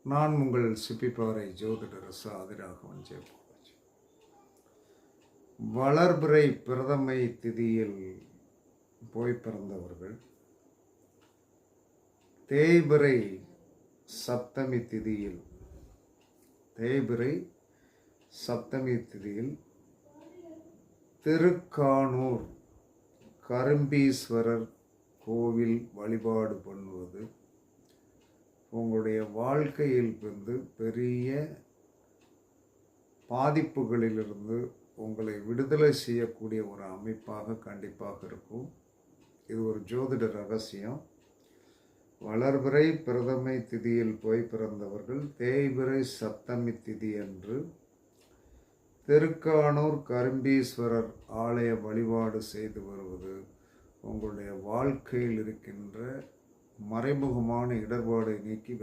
நான் உங்கள் சிப்பிப்பாறை ஜோதிடர் ஆதிராகவன் ஜெயபாலாஜி. வளர்பிறை பிரதமை திதியில் போய் பிறந்தவர்கள் தேய்பிறை சப்தமி திதியில் திருக்கானூர் கரும்பீஸ்வரர் கோவில் வழிபாடு பண்ணுவது உங்களுடைய வாழ்க்கையில் பெரிய பாதிப்புகளிலிருந்து உங்களை விடுதலை செய்யக்கூடிய ஒரு அமைப்பாக கண்டிப்பாக இருக்கும். இது ஒரு ஜோதிட ரகசியம். வளர்பிறை பிரதமை திதியில் போய் பிறந்தவர்கள் தேய்பிறை சப்தமி திதி அன்று திருக்கானூர் கரும்பீஸ்வரர் ஆலய வழிபாடு செய்து வருவது உங்களுடைய வாழ்க்கையில் இருக்கின்ற மறைமுகமான இடர்பாடை நீக்கி